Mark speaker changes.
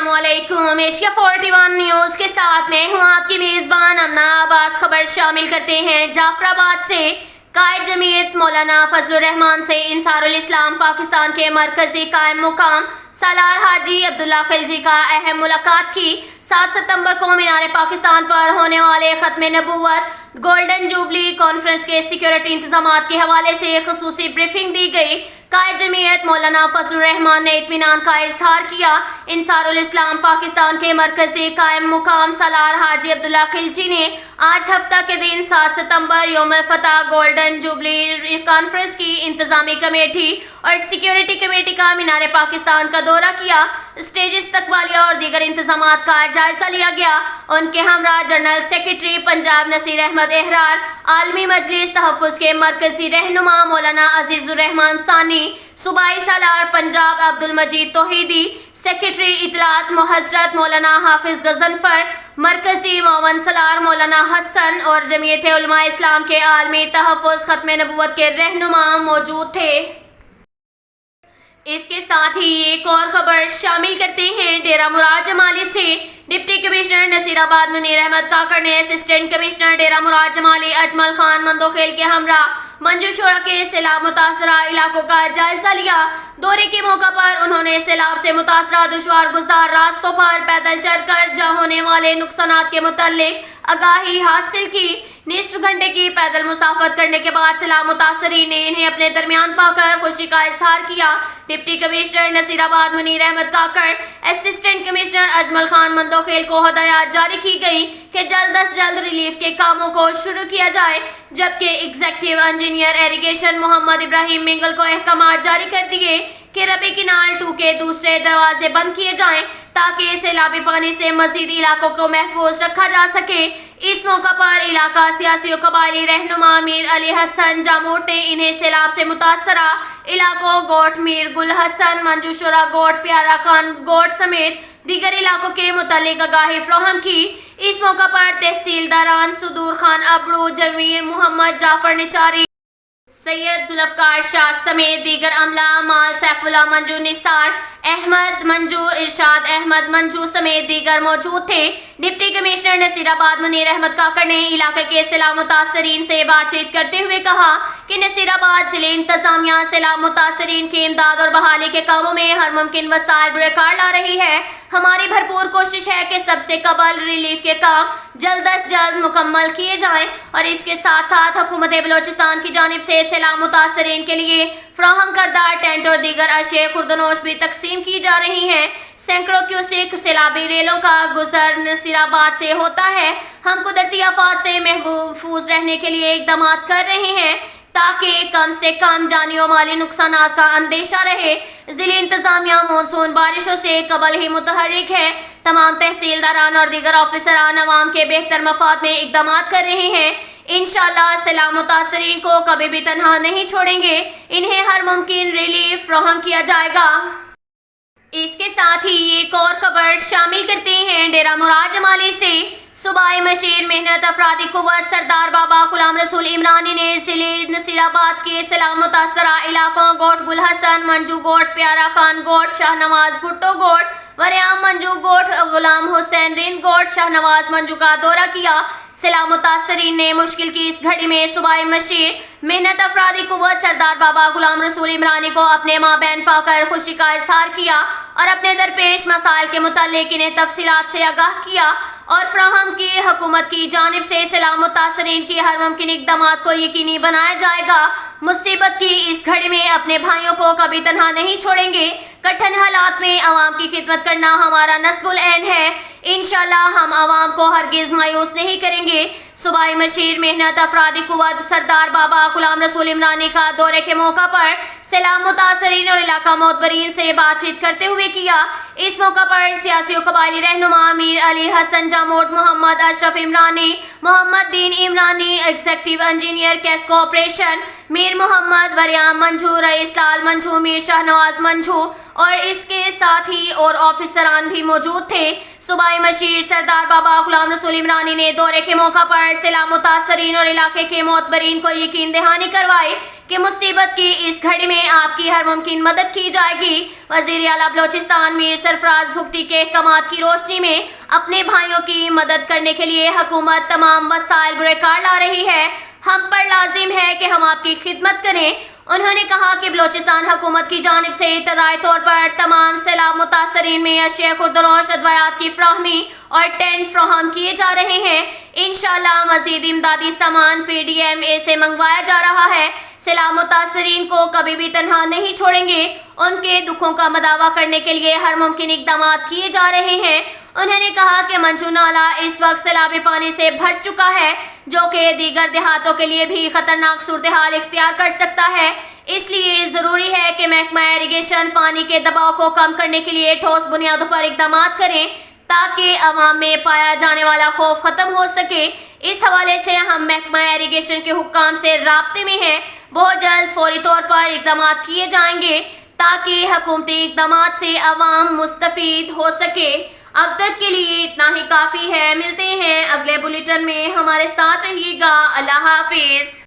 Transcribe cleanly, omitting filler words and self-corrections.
Speaker 1: अस्सलामुअलैकुम। Asia 41 news के साथ मैं हूँ आपकी मेज़बान अमना अब्बास। खबर शामिल करते हैं जाफराबाद से। कायद जमीयत मौलाना फजलुर रहमान से इंसारुल इस्लाम पाकिस्तान के मरकजी कायम मुकाम सालार हाजी अब्दुल्ला खिलजी का अहम मुलाकात की। 7 सितंबर को मीनार पाकिस्तान पर होने वाले खत्म नबूवत गोल्डन जुबली कॉन्फ्रेंस के सिक्योरिटी इंतजामात के हवाले से खुसूसी ब्रीफिंग दी गई। कायद जमीयत मौलाना फजलुर रहमान ने इत्मीनान का इजहार किया। इंसारुल इस्लाम पाकिस्तान के मरकजी कायम मुकाम सालार हाजी अब्दुल्ला खिलजी ने आज हफ्ता के दिन 7 सितंबर यौम फतह गोल्डन जुबली कॉन्फ्रेंस की इंतजामी कमेटी और सिक्योरिटी कमेटी का मीनार पाकिस्तान का दौरा किया। स्टेज इस्तकबालिया और दीगर इंतजामात का जायजा लिया गया। उनके हमरा जनरल सेक्रेटरी पंजाब नसीर अहमद एहरार, आलमी मजलिस तहफ़्फ़ुज़ के मरकजी रहनुमा मौलाना अजीजुर रहमान सानी, सूबाई सालार पंजाब अब्दुल मजीद तौहीदी, सेक्रेटरी इतलात मुहज़रत मौलाना हाफिज गजनफर, मरकजी मोवन सलार मौलाना हसन और जमीयत उलमा इस्लाम के आलमी तहफ़्फ़ुज़ खत्म नबूवत के रहनुमा मौजूद थे। इसके साथ ही एक और खबर शामिल करते हैं डेरा मुराद जमाली से। डिप्टी कमिश्नर नसीराबाद मुनीर अहमद काकड़ ने असिस्टेंट कमिश्नर डेरा मुराद जमाली अजमल खान मंदोखेल के हमरा मंजूर शुरा के सैलाब मुतासरा इलाकों का जायजा लिया। दौरे के मौका पर उन्होंने सैलाब से मुतासरा दुश्वार गुजार रास्तों पर पैदल चलकर जहां होने वाले नुकसानात के मुताल्लिक आगाही हासिल की। निस्फ घंटे की पैदल मुसाफत करने के बाद सैलाब मुतासरीन ने इन्हें अपने दरमियान पाकर खुशी का इजहार किया। डिप्टी कमिश्नर नसीराबाद मुनीर अहमद काकड़, असिस्टेंट कमिश्नर अजमल खान मंदोखेल को हदायत जारी की गई कि जल्द अज जल्द रिलीफ के कामों को शुरू किया जाए, जबकि executive engineer irrigation Mohammad Ibrahim Mingal को अहकाम जारी कर दिए कि रबी किनाल 2 के दूसरे दरवाजे बंद किए जाएं ताकि सैलाबी पानी से मजीद इलाकों को महफूज रखा जा सके। इस मौका पर इलाका सियासी और कबायली रहनुमा मीर अली हसन जामोट ने इन्हें सैलाब से मुतासरा इलाकों गोट मीर गुल हसन मंजूशुरा गोट प्यारा खान गोट समेत दीगर इलाकों के मुतालिक आगाही फ्राहम की। इस मौका पर तहसीलदारान सुदूर खान अबड़ू, जमी मोहम्मद जाफर निचारी, सैयद जुल्फकार शाह समेत दीगर अमला माल सैफुल्ला मंजू निसार अहमद मंजूर इरशाद अहमद मंजू समेत दीगर मौजूद थे। डिप्टी कमिश्नर नसीराबाद मुनीर अहमद काकड़ ने इलाके के सैलाब मुतासरीन से बातचीत करते हुए कहा कि नसीराबाद जिले इंतजामिया सैलाब मुतासरीन की इमदाद और बहाली के कामों में हर मुमकिन वसाइल बुरेकार ला रही है। हमारी भरपूर कोशिश है कि सबसे कबल रिलीफ के काम जल्द अज जल्द मुकम्मल किए जाएं और इसके साथ साथ हुकूमत बलोचिस्तान की जानिब से सैलाब मुतासरीन के लिए फ्राहम करदा टेंट और दीगर अशिया खुर्दनोश भी तकसीम की जा रही हैं। सैकड़ों क्यूसेक सैलाबी रेलों का गुजर नसीराबाद से होता है। हम कुदरती आफात से महफूज रहने के लिए इकदाम कर रहे हैं ताकि कम से कम जानी और माली नुकसान का अंदेशा रहे। जिले इंतजामिया मानसून बारिशों से कबल ही मुतहर्रिक है। तमाम तहसीलदारान और दीगर ऑफिसरान अवाम के बेहतर मफाद में इकदाम कर रहे हैं। इंशाअल्लाह सैलाब मुतासरीन को कभी भी तनहा नहीं छोड़ेंगे। इन्हें हर मुमकिन रिलीफ फ्राहम किया जाएगा। इसके साथ ही एक और खबर शामिल करते हैं डेरा मुराद जमाली से। सूबाई मशीर मेहनत अफरादी कुव्वत सरदार बाबा गुलाम रसूल इमरानी ने जिले नसीराबाद के सैलाब मुतासरा इलाकों गोट गुल हसन मंजू गोट प्यारा खान गोट शाहनवाज भुट्टो गोट वरियाम मंजू गोट गुलाम हुसैन रिंद गोट शाहनवाज मंजू का दौरा किया। सैलाब मुतासरीन ने मुश्किल की इस घड़ी में सूबाई मशीर मेहनत अफरादी कुव्वत सरदार बाबा गुलाम रसूल इमरानी को अपने माँ बहन पाकर खुशी का इजहार किया और अपने दरपेश मसाइल के मुताल्लिक इन्हें तफसीलात से आगाह किया और फ्राहम की हुकूमत की जानिब से सैलाब मुतासरीन की हर मुमकिन इकदाम को यकीनी बनाया जाएगा। मुसीबत की इस घड़ी में अपने भाइयों को कभी तनहा नहीं छोड़ेंगे। कठिन हालात में आवाम की खिदमत करना हमारा नस्बुल ऐन है। इंशाअल्लाह हम आवाम को हरगिज मायूस नहीं करेंगे। सूबाई मशीर मेहनत अफरादी कुव्वत सरदार बाबा गुलाम रसूल इमरानी का दौरे के मौका पर सैलाब मुतासरीन और इलाका मोतबरीन से बातचीत करते हुए किया। इस मौका पर सियासी और कबायली रहनुमा मीर अली हसन जामोट, मोहम्मद अशरफ इमरानी, मोहम्मद दीन इमरानी, एग्जीक्यूटिव इंजीनियर कैस कॉर्पोरेशन मीर मोहम्मद वरियाम मंजू, रईस लाल मंजू, मीर शाहनवाज मंजू और इसके साथ ही और ऑफिसरान भी मौजूद थे। सूबाई मशीर सरदार बाबा गुलाम रसूल इमरानी ने दौरे के मौका पर सैलाब मुतासरीन और इलाके के मोतबरीन को यकीन दहानी करवाई कि मुसीबत की इस घड़ी में आपकी हर मुमकिन मदद की जाएगी। वज़ीर आला बलोचिस्तान मीर सरफराज भुगती के अहकामात की रोशनी में अपने भाइयों की मदद करने के लिए हुकूमत तमाम वसाइल बुरेकार ला रही है। हम पर लाजिम है कि हम आपकी खिदमत करें। उन्होंने कहा कि बलोचिस्तान हुकूमत की जानिब से इब्तदाई तौर पर तमाम सैलाब मुतासरीन में अशिया खुर्दनोश अद्वियात की फ्राहमी और टेंट फ्राहम किए जा रहे हैं। इंशाअल्लाह मजीद इमदादी सामान PDMA से मंगवाया जा रहा है। सैलाब मुतासरीन को कभी भी तन्हा नहीं छोड़ेंगे। उनके दुखों का मदावा करने के लिए हर मुमकिन इकदाम किए जा रहे हैं। उन्होंने कहा कि मंजू नाला इस वक्त सैलाबी पानी से भर चुका है, जो कि दीगर देहातों के लिए भी खतरनाक सूरत हाल इख्तियार कर सकता है। इसलिए ज़रूरी है कि महकमा इरिगेशन पानी के दबाव को कम करने के लिए ठोस बुनियादों पर इकदाम करें ताकि अवाम में पाया जाने वाला खौफ ख़त्म हो सके। इस हवाले से हम महकमा इरिगेशन के हुक्काम से राब्ते में हैं। बहुत जल्द फौरी तौर पर इकदाम किए जाएंगे ताकि हुकूमती इकदाम से अवाम मुस्तफ़ीद हो सके। अब तक के लिए इतना ही काफ़ी है। मिलते हैं अगले बुलेटिन में, हमारे साथ रहिएगा। अल्लाह हाफिज़।